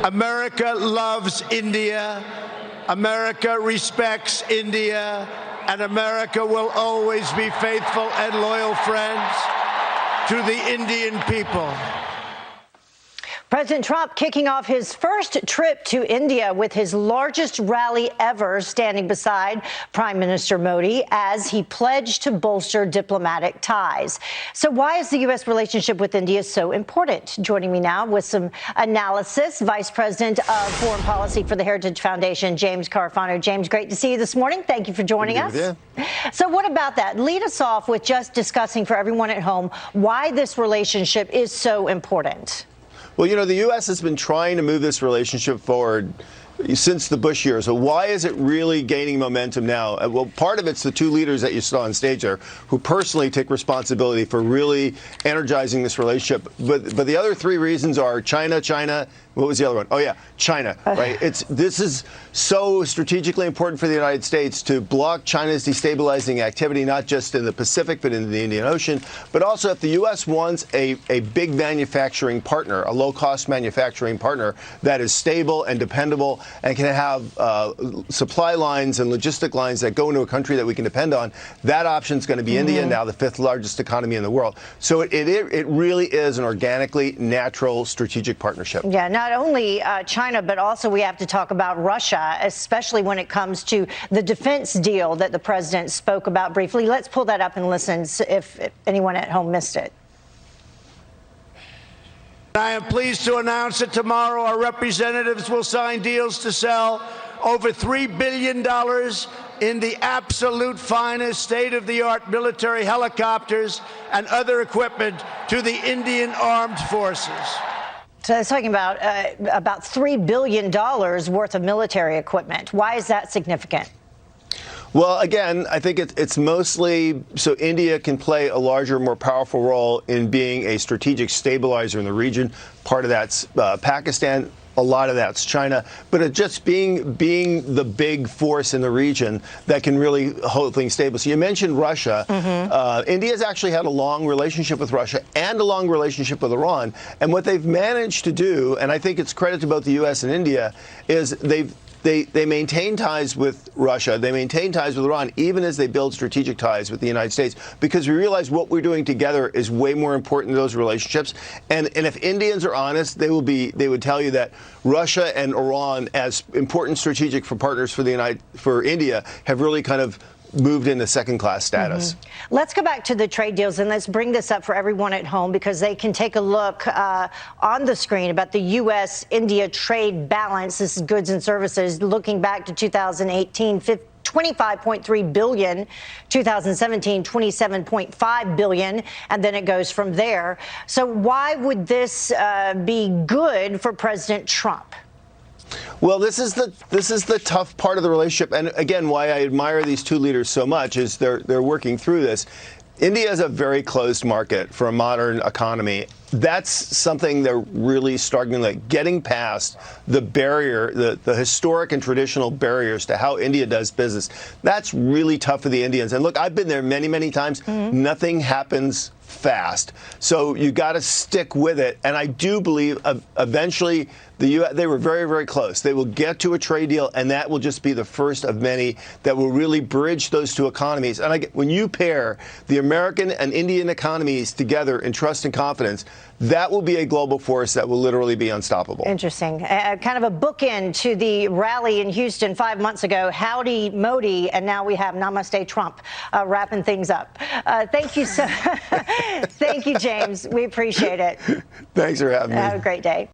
America loves India. America respects India. And America will always be faithful and loyal friends to the Indian people. President Trump kicking off his first trip to India with his largest rally ever, standing beside Prime Minister Modi as he pledged to bolster diplomatic ties. So why is the U.S. relationship with India so important? Joining me now with some analysis, Vice President of Foreign Policy for the Heritage Foundation, James Carafano. James, great to see you this morning. Thank you for joining us. So what about that? Lead us off with just discussing for everyone at home why this relationship is so important. Well, you know, the U.S. has been trying to move this relationship forward since the Bush years. So why is it really gaining momentum now? Well, part of it's the two leaders that you saw on stage there who personally take responsibility for really energizing this relationship. But the other three reasons are China. What was the other one? Oh, yeah, China, right? This is so strategically important for the United States to block China's destabilizing activity, not just in the Pacific, but in the Indian Ocean. But also, if the U.S. wants a big manufacturing partner, a low-cost manufacturing partner that is stable and dependable and can have supply lines and logistic lines that go into a country that we can depend on, that option is going to be India, now the fifth largest economy in the world. So it really is an organically natural strategic partnership. Yeah, not only China, but also we have to talk about Russia, especially when it comes to the defense deal that the president spoke about briefly. Let's pull that up and listen if anyone at home missed it. I am pleased to announce that tomorrow our representatives will sign deals to sell over $3 billion in the absolute finest state-of-the-art military helicopters and other equipment to the Indian Armed Forces. So it's talking about $3 billion worth of military equipment. Why is that significant? Well, again, I think it's mostly so India can play a larger, more powerful role in being a strategic stabilizer in the region. Part of that's Pakistan. A lot of that's China. But it just being the big force in the region that can really hold things stable. So you mentioned Russia. India's actually had a long relationship with Russia and a long relationship with Iran. And what they've managed to do, and I think it's credit to both the U.S. and India, is they maintain ties with Russia. They maintain ties with Iran, even as they build strategic ties with the United States, because we realize what we're doing together is way more important than those relationships. And if Indians are honest, they would tell you that Russia and Iran, as important strategic partners for India, have really kind of moved into second-class status. Let's go back to the trade deals, and let's bring this up for everyone at home because they can take a look on the screen about the U.S.-India trade balance. This is goods and services looking back to 2018, $25.3 billion, 2017, $27.5 billion, and then it goes from there. So why would this be good for President Trump? Well, this is the tough part of the relationship, and again, why I admire these two leaders so much is they're working through this. India is a very closed market for a modern economy. That's something they're really struggling with, getting past the barrier, the historic and traditional barriers to how India does business. That's really tough for the Indians. And look, I've been there many, many times. Nothing happens fast. So you got to stick with it. And I do believe eventually they were very, very close. They will get to a trade deal, and that will just be the first of many that will really bridge those two economies. And when you pair the American and Indian economies together in trust and confidence, that will be a global force that will literally be unstoppable. Interesting. Kind of a bookend to the rally in Houston 5 months ago. Howdy Modi, and now we have Namaste Trump wrapping things up. Thank you, Thank you, James. We appreciate it. Thanks for having me. Have a great day.